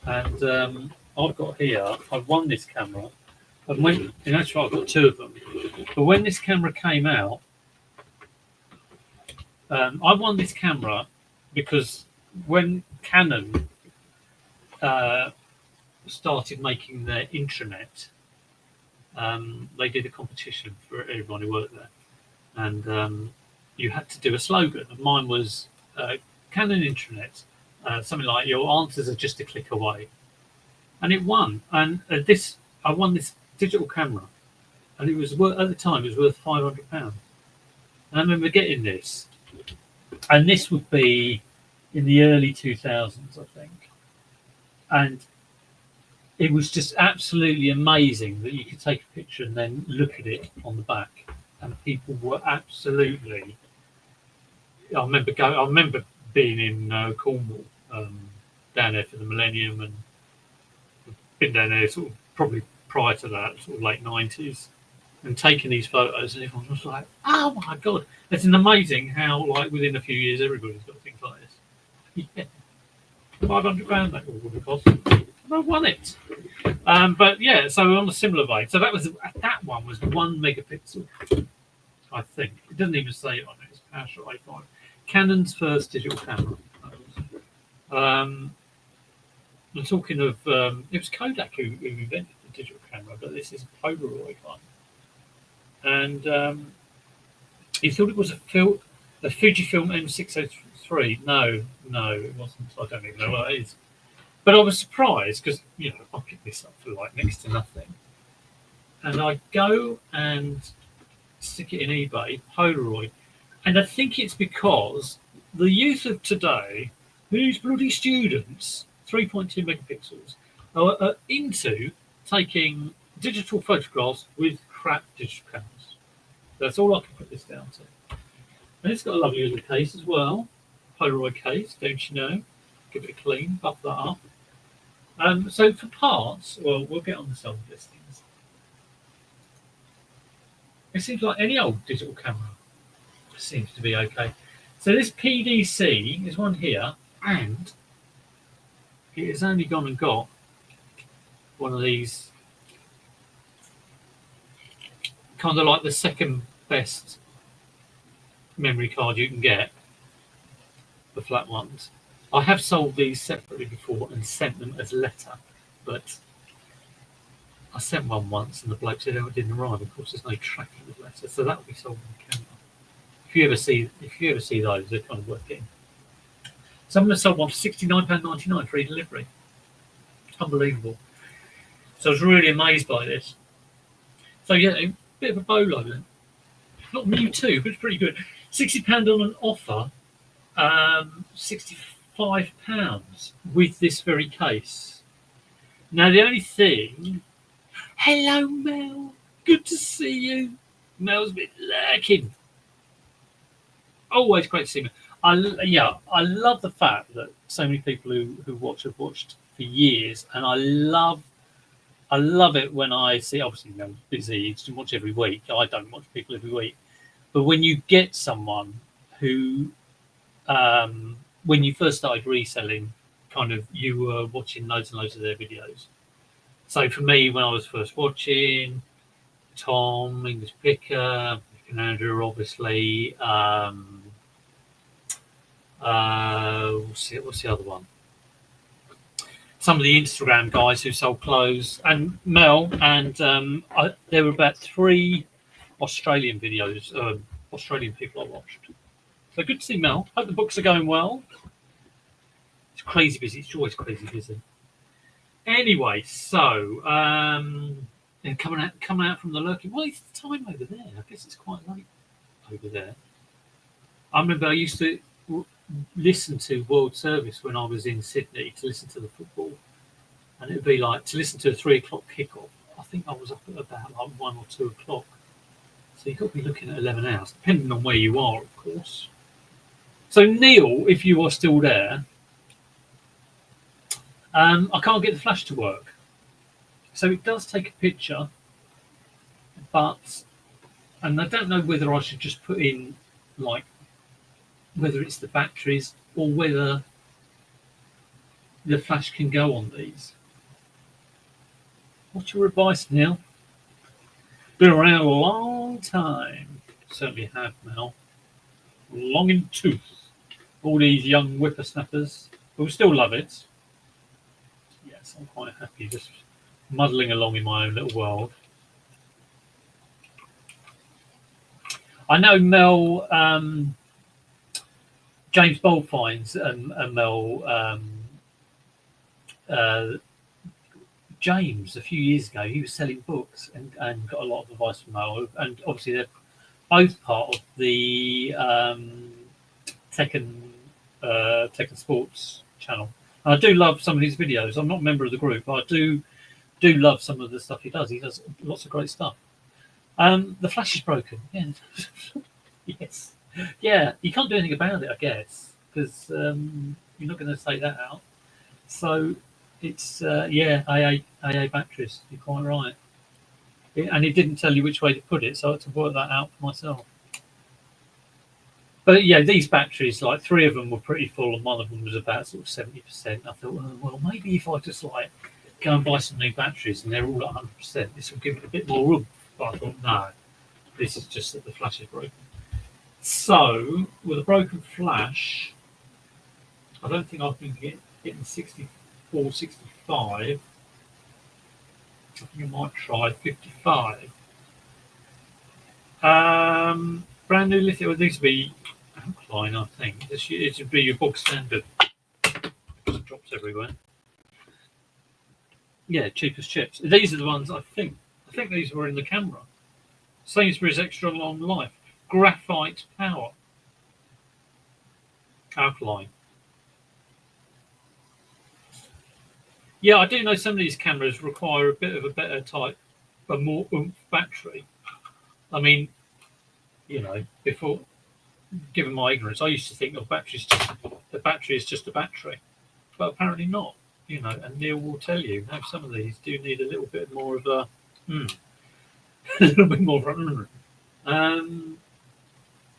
and I've got here. I've won this camera, and when in actual I've got 2 of them. But when this camera came out, I won this camera because when Canon started making their intranet, they did a competition for everyone who worked there, and you had to do a slogan. And mine was Canon intranet, something like "Your answers are just a click away," and it won. And I won this digital camera, and it was worth, at the time it was worth £500. And I remember getting this, and this would be in the early 2000s, I think, and it was just absolutely amazing that you could take a picture and then look at it on the back, and people were absolutely. I remember being in Cornwall, down there for the Millennium, and been down there sort of probably prior to that, sort of late 90s, and taking these photos, and everyone was like, "Oh my god!" It's an amazing how, like, within a few years, everybody's got things like this. Yeah, £500 that would have cost. I won it. But yeah, so on a similar vein. So that one was 1 megapixel, I think. It doesn't even say it on it. It's PowerShot A5. Canon's first digital camera. We're talking of it was Kodak who invented the digital camera, but this is a Polaroid one. And he thought it was a Fujifilm M603. No, it wasn't. I don't even know what it is. But I was surprised because, you know, I picked this up for like next to nothing. And I go and stick it in eBay, Polaroid. And I think it's because the youth of today, these bloody students, 3.2 megapixels, are into taking digital photographs with crap digital cameras. That's all I can put this down to. And it's got a lovely little case as well. Polaroid case, don't you know? Give it a clean, buff that up. So for parts, well, we'll get on the sold listings. It seems like any old digital camera seems to be okay. So this PDC is one here, and it has only gone and got one of these, kind of like the second best memory card you can get, the flat ones. I have sold these separately before and sent them as letter, but I sent one once, and the bloke said, "Oh, it didn't arrive." Of course, there's no tracking of the letter, so that will be sold on camera. If you ever see those, they're kind of worth getting. Someone sold one for £69.99 free delivery. Unbelievable. So I was really amazed by this. So yeah, a bit of a bolo then. Not Mewtwo, but it's pretty good. £60 on an offer. £65 with this very case. Now the only thing. Hello, Mel. Good to see you. Mel's been lurking. Always great to see me. I love the fact that so many people who watch have watched for years, and I love it when I see. Obviously, Mel's busy; he doesn't watch every week. I don't watch people every week, but when you get someone who, when you first started reselling, kind of you were watching loads and loads of their videos. So for me, when I was first watching, Tom, English Picker, Andrew, obviously. What's the other one? Some of the Instagram guys who sold clothes, and Mel, and there were about 3 Australian videos, Australian people I watched. So good to see Mel. Hope the books are going well. It's crazy busy. It's always crazy busy. Anyway, so and coming out from the lurking. Well, it's the time over there. I guess it's quite late over there. I remember I used to listen to World Service when I was in Sydney to listen to the football, and it would be like to listen to a 3 o'clock kickoff. I think I was up at about like 1 or 2 o'clock. So you've got to be looking at 11 hours, depending on where you are, of course. So Neil, if you are still there, I can't get the flash to work. So it does take a picture, and I don't know whether I should just put in like whether it's the batteries or whether the flash can go on these. What's your advice, Neil? Been around a long time. Certainly have, Mel. Long in tooth. All these young whippersnappers who still love it. Yes, I'm quite happy just muddling along in my own little world. I know Mel, James Boldfines and Mel, James, a few years ago, he was selling books and got a lot of advice from Mel. And obviously, they're both part of the Tech and Sports channel. And I do love some of his videos. I'm not a member of the group, but I do love some of the stuff he does. He does lots of great stuff. The flash is broken. Yeah. Yes. Yeah. You can't do anything about it, I guess, because you're not going to take that out. So it's AA batteries. You're quite right. And he didn't tell you which way to put it, so I had to work that out for myself. But yeah, these batteries, like 3 of them were pretty full, and one of them was about sort of 70%. I thought, well, maybe if I just like go and buy some new batteries and they're all at 100%, this will give it a bit more room. But I thought, no, this is just that the flash is broken. So with a broken flash, I don't think I've been getting 64, 65. I think I might try 55. Brand new lithium. Well, these would be alkaline, I think. It should be your bog standard. Just drops everywhere. Yeah, cheapest chips. These are the ones I think. I think these were in the camera. Sainsbury's Extra Long Life. Graphite Power. Alkaline. Yeah, I do know some of these cameras require a bit of a better type, a more oomph battery. I mean, you know, before, given my ignorance, I used to think the battery is just a battery, but apparently not. You know, and Neil will tell you now some of these do need a little bit more of a, a little bit more of a.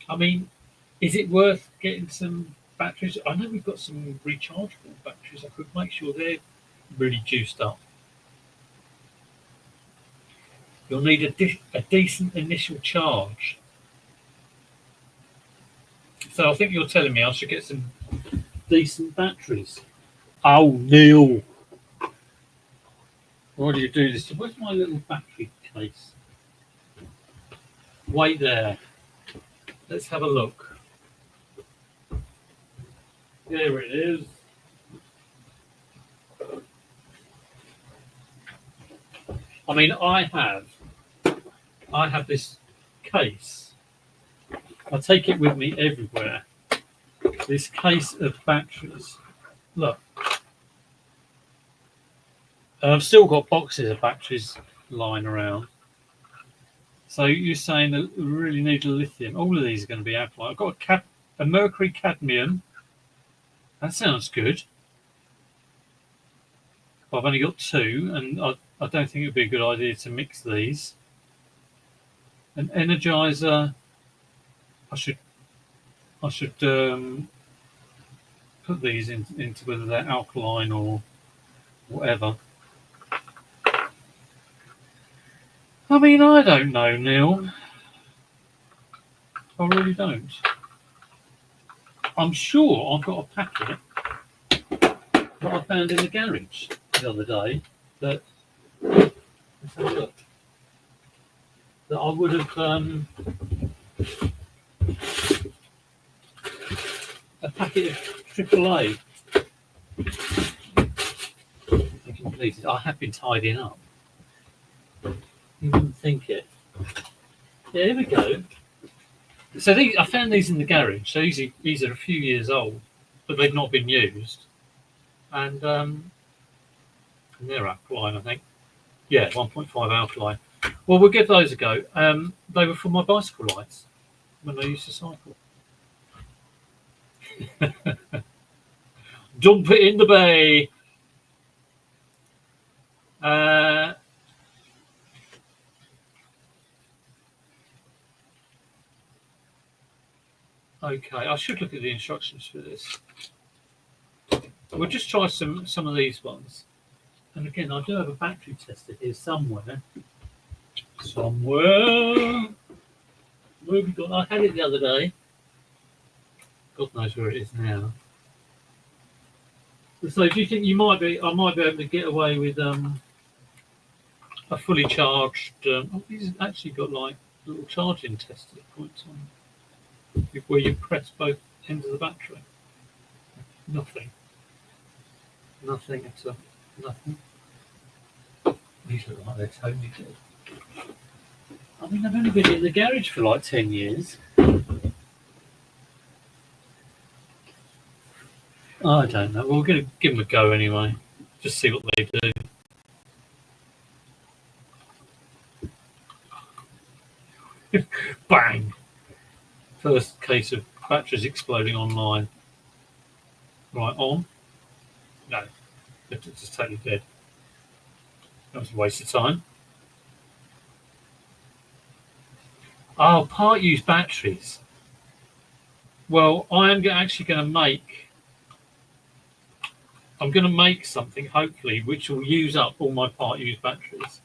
I mean, is it worth getting some batteries? I know we've got some rechargeable batteries. I could make sure they're really juiced up. You'll need a decent initial charge. So I think you're telling me I should get some decent batteries. Oh, Neil. Why do you do this? Where's my little battery case? Wait there. Let's have a look. There it is. I mean, I have this case. I take it with me everywhere. This case of batteries. Look. And I've still got boxes of batteries lying around. So you're saying that we really need a lithium. All of these are going to be alkaline. I've got a mercury cadmium. That sounds good. I've only got two, and I don't think it would be a good idea to mix these. An energizer. I should put these into whether they're alkaline or whatever. I mean, I don't know, Neil. I really don't. I'm sure I've got a packet that I found in the garage the other day that, let's have a look, that I would have a packet of AAA. Completed. I have been tidying up. You wouldn't think it. Yeah, here we go. So I found these in the garage. So these are a few years old, but they've not been used, and they're alkaline, I think. Yeah, 1.5 alkaline. Well, we'll give those a go. They were for my bicycle lights when I used to cycle. Dump it in the bay. Okay, I should look at the instructions for this. We'll just try some of these ones. And again, I do have a battery tester here somewhere. Where have we got? I had it the other day. God knows where it is now. So, do you think I might be able to get away with a fully charged? These have actually got like little charging tester points on, where you press both ends of the battery. Nothing at all. Nothing. These look like they're totally good. I mean, I've only been in the garage for like 10 years. I don't know. We're going to give them a go anyway. Just see what they do. Bang! First case of batteries exploding online. Right, on. No, it's just totally dead. That was a waste of time. Oh, part use batteries. Well, I am actually going to make. I'm going to make something, hopefully, which will use up all my part use batteries.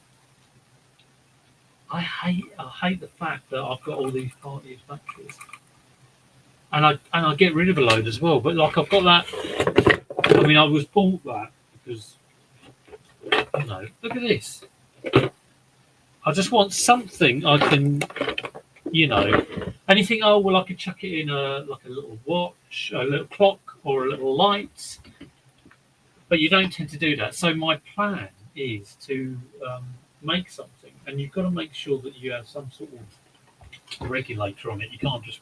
I hate the fact that I've got all these part use batteries, and I get rid of a load as well. But like I've got that. I mean, I was bought that because, you know, look at this. I just want something I can, you know, anything. Oh well, I could chuck it in like a little watch, a little clock, or a little light. But you don't tend to do that. So my plan is to make something, and you've got to make sure that you have some sort of regulator on it. You can't just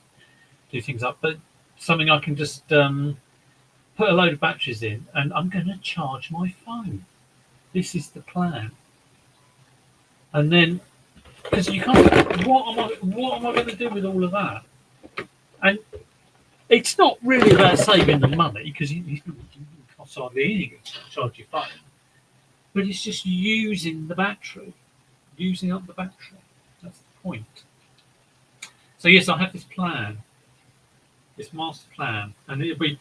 do things up, but something I can just put a load of batteries in, and I'm going to charge my phone. This is the plan. And then, because you can't, what am I going to do with all of that? And it's not really about saving the money, because you cost hardly anything to charge your phone. But it's just using the battery, using up the battery. That's the point. So yes, I have this plan, this master plan, and it'll be,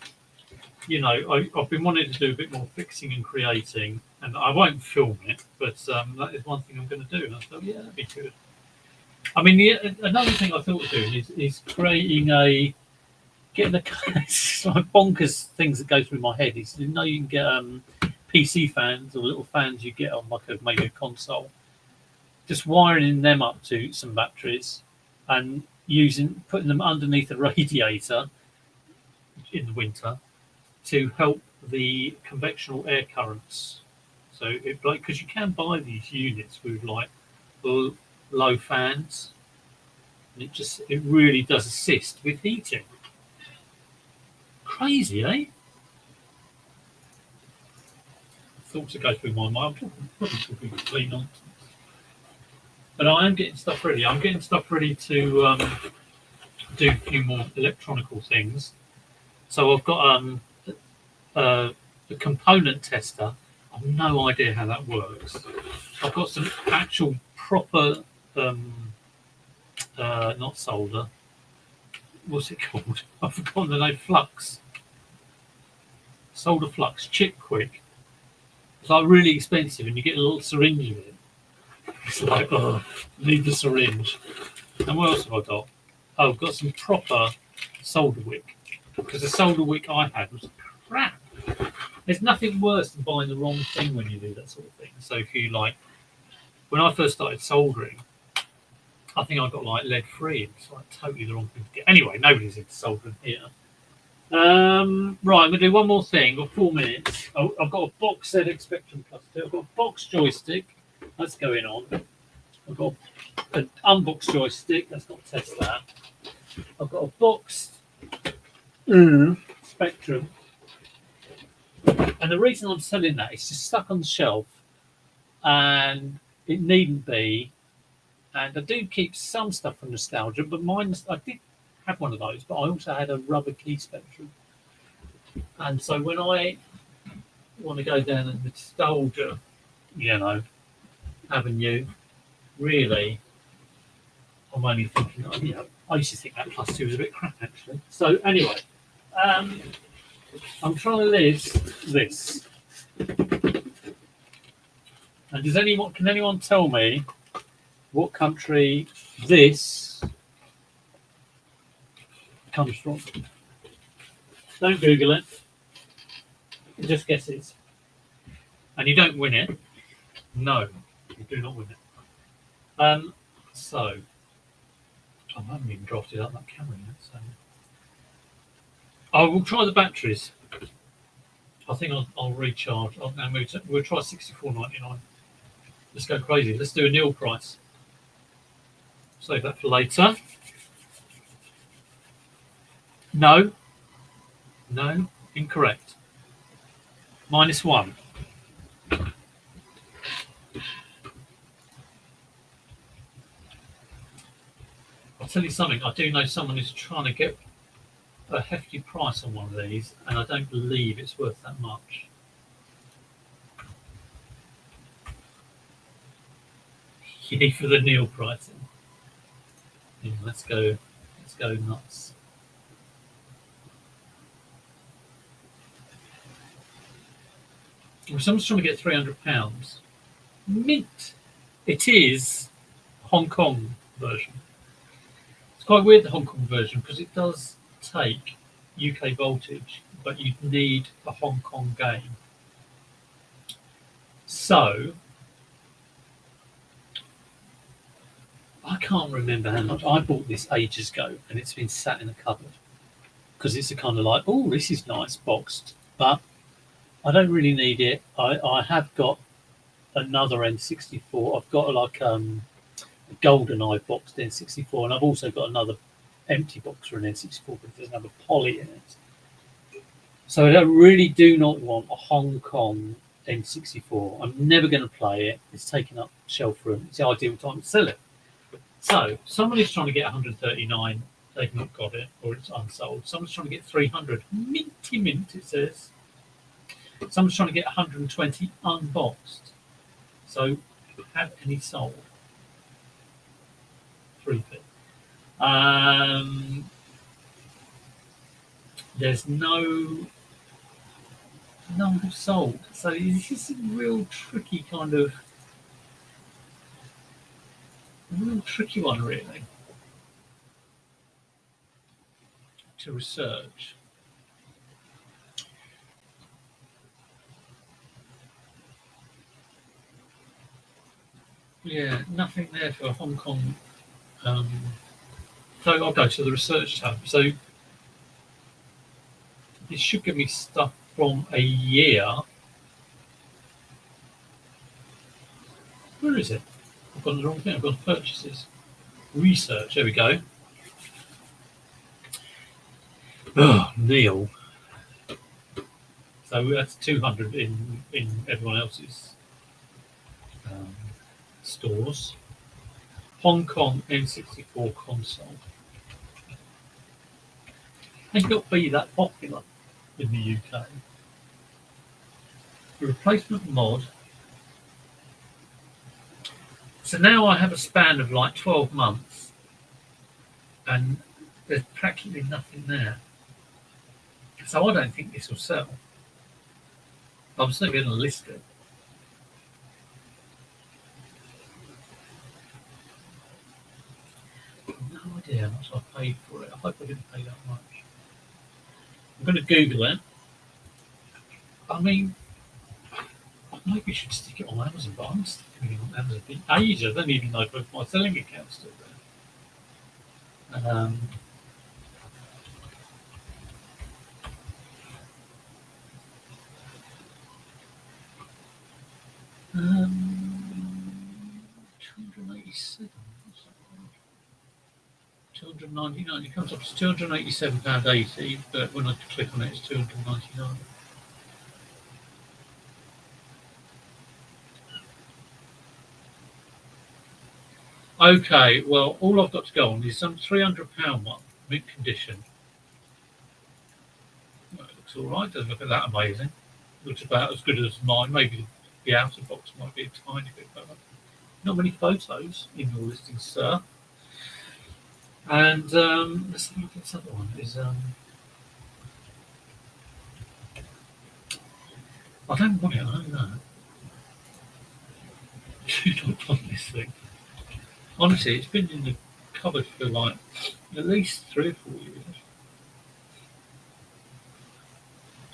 you know, I've been wanting to do a bit more fixing and creating, and I won't film it, but that is one thing I'm going to do. And I thought, yeah, that'd be good. I mean, another thing I thought of doing is creating getting a it's like bonkers things that go through my head. Is, you know, you can get PC fans or little fans you get on like maybe a console, just wiring them up to some batteries and putting them underneath a radiator in the winter to help the convectional air currents. So it like because you can buy these units with like low fans, and it really does assist with heating. Crazy, eh? Thoughts that go through my mind. I'm probably talking complete nonsense. But I am getting stuff ready. I'm getting stuff ready to do a few more electronical things. So I've got a component tester. I've no idea how that works. I've got some actual proper, not solder. What's it called? I've forgotten the name. Flux. Solder flux. Chip quick. It's like really expensive, and you get a little syringe of it. It's like, oh, need the syringe. And what else have I got? Oh, I've got some proper solder wick. Because the solder wick I had was crap. There's nothing worse than buying the wrong thing when you do that sort of thing. So if you like, when I first started soldering, I think I got like lead free. It's like totally the wrong thing to get. Anyway, nobody's into soldering here. Right, I'm going to do one more thing. I've got 4 minutes. I've got a box ZX Spectrum Plus 2. I've got a box joystick. That's going on. I've got an unboxed joystick. Let's not test that. I've got a boxed Spectrum. And the reason I'm selling that is just stuck on the shelf. And it needn't be. And I do keep some stuff from nostalgia, but I did have one of those, but I also had a rubber key Spectrum. And so when I want to go down the nostalgia, avenue, really, I'm only thinking, I used to think that Plus 2 was a bit crap, actually. So anyway, I'm trying to list this. And can anyone tell me what country this comes from? Don't Google it. Just guess it. And you don't win it. No, you do not win it. So, I haven't even drafted up that camera yet. So, I will try the batteries. I think I'll recharge. We'll try 64.99. Let's go crazy. Let's do a nil price. Save that for later. No, incorrect. -1. I'll tell you something. I do know someone who's trying to get a hefty price on one of these, and I don't believe it's worth that much. Yay for the nil pricing. Yeah, let's go nuts. Someone's trying to get £300. Mint. It is Hong Kong version. It's quite weird, the Hong Kong version, because it does take UK voltage, but you need a Hong Kong game. So I can't remember how much. I bought this ages ago, and it's been sat in a cupboard because it's a kind of like, oh, this is nice boxed, but I don't really need it. I have got another N64. I've got like a GoldenEye boxed N64, and I've also got another empty box for an N64, but there's another poly in it. So I really do not want a Hong Kong N64. I'm never going to play it. It's taking up shelf room. It's the ideal time to sell it. So somebody's trying to get 139. They've not got it, or it's unsold. Someone's trying to get 300. Minty mint, it says. Someone's trying to get 120 unboxed. So have any sold? 3p. There's no sold. So this is a real tricky one, really, to research. Yeah, nothing there for Hong Kong. Um, so I'll go to the research tab. So this should give me stuff from a year. Where is it? I've got the wrong thing. I've got purchases. Research. There we go. Oh, Neil. So that's 200 in everyone else's um, stores. Hong Kong N64 console. May not be that popular in the UK. The replacement mod. So now I have a span of like 12 months and there's practically nothing there. So I don't think this will sell. I'm certainly going to list it. No idea how much I paid for it. I hope I didn't pay that much. I'm going to Google it. I mean, I maybe we should stick it on Amazon, but I'm sticking it on Amazon. It's been ages. I don't even know if my selling account's still there. Um, 287. What's that one? 299. It comes up to £287.80, but when I click on it, it's 299. Okay, well, all I've got to go on is some £300 one, mint condition. Well, it looks all right. Doesn't look that amazing. Looks about as good as mine. Maybe the outer box might be a tiny bit better. Not many photos in your listing, sir. And let's have a look at this other one. I don't want it. I don't know. Do not want this thing. Honestly, it's been in the cupboard for like at least 3 or 4 years.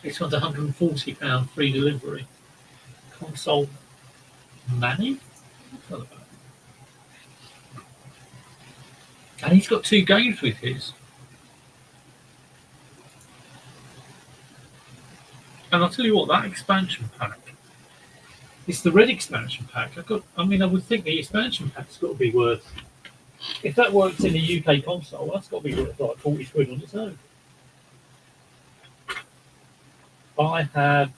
This one's £140 free delivery. Console Manny? What's that about? And he's got 2 games with his. And I'll tell you what, that expansion pack, it's the red expansion pack. I would think the expansion pack's got to be worth, if that works in a UK console, that's got to be worth like 40 quid on its own. I had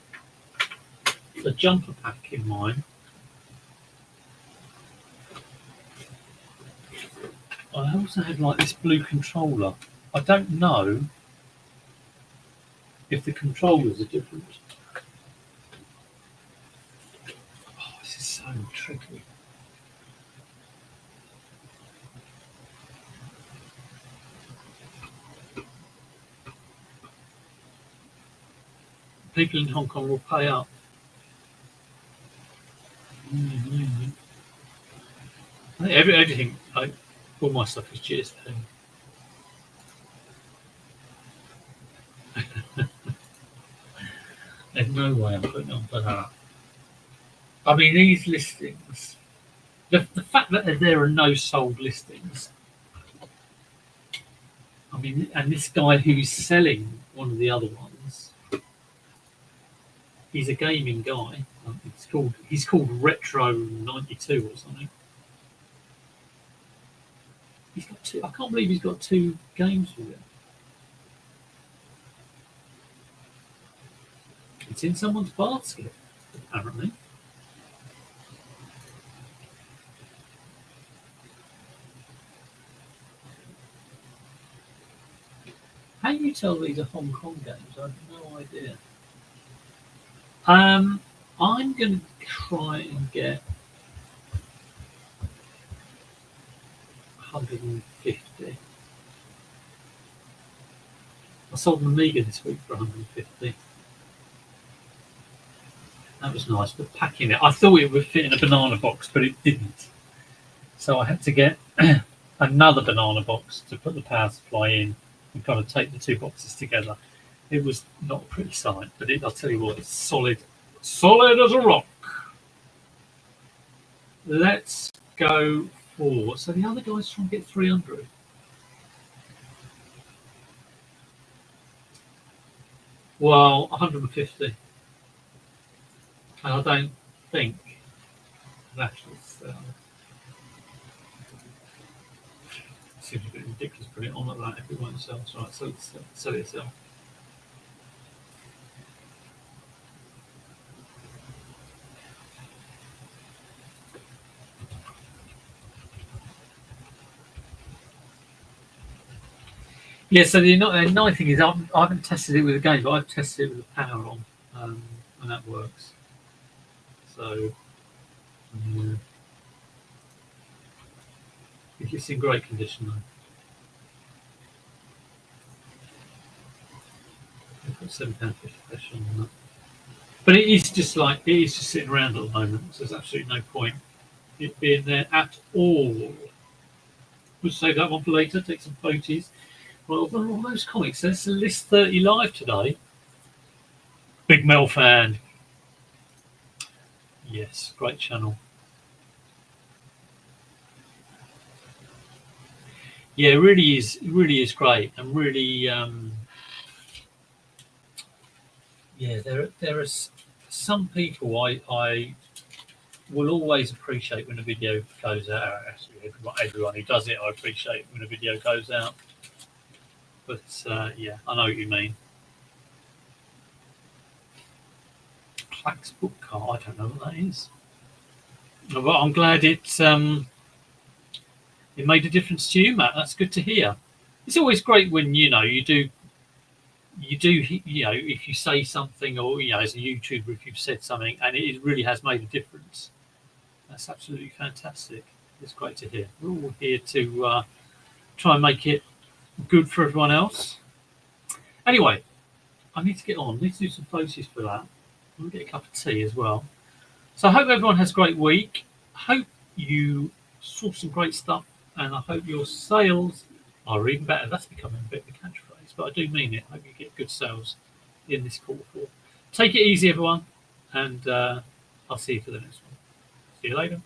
the jumper pack in mind. I also had like this blue controller. I don't know if the controllers are different. Oh, this is so tricky. People in Hong Kong will pay up. Mm-hmm. Everything, all my stuff is GSM. There's no way I'm putting on for that. I mean, these listings, the fact that there are no sold listings, I mean, and this guy who's selling one of the other ones, he's a gaming guy. He's called Retro 92 or something. He's got 2. I can't believe he's got 2 games with it. It's in someone's basket, apparently. How do you tell these are Hong Kong games? I have no idea. I'm going to try and get 150. I sold an Amiga this week for 150. That was nice, but packing it, I thought it would fit in a banana box, but it didn't. So I had to get another banana box to put the power supply in and kind of take the 2 boxes together. It was not a pretty sight, but I'll tell you what, it's solid as a rock. Let's go for. So the other guy's trying to get 300. Well, 150. And I don't think that is. Seems a bit ridiculous putting it on like that if it won't sell. Right, so it's sell it itself. Yeah, so the annoying thing is I haven't tested it with a game, but I've tested it with the power on, and that works. So, yeah. I think it's in great condition though. I've got £7.50 pressure on that. But it is just sitting around at the moment, so there's absolutely no point it being there at all. We'll save that one for later, take some photos. Well, all those comics, there's a list 30 live today. Big Mel fan. Yes, great channel. Yeah, it really is great, and really, yeah, there are some people I will always appreciate when a video goes out. Actually, everyone who does it, I appreciate when a video goes out. But yeah, I know what you mean. Plax book card, I don't know what that is. But I'm glad it made a difference to you, Matt. That's good to hear. It's always great when you do if you say something, or as a YouTuber, if you've said something and it really has made a difference. That's absolutely fantastic. It's great to hear. We're all here to try and make it good for everyone else. Anyway, I need to get on. I need to do some photos for that. I'm going to get a cup of tea as well. So I hope everyone has a great week. I hope you saw some great stuff, and I hope your sales are even better. That's becoming a bit of a catchphrase, but I do mean it. I hope you get good sales in this quarter four. Take it easy, everyone, and I'll see you for the next one. See you later.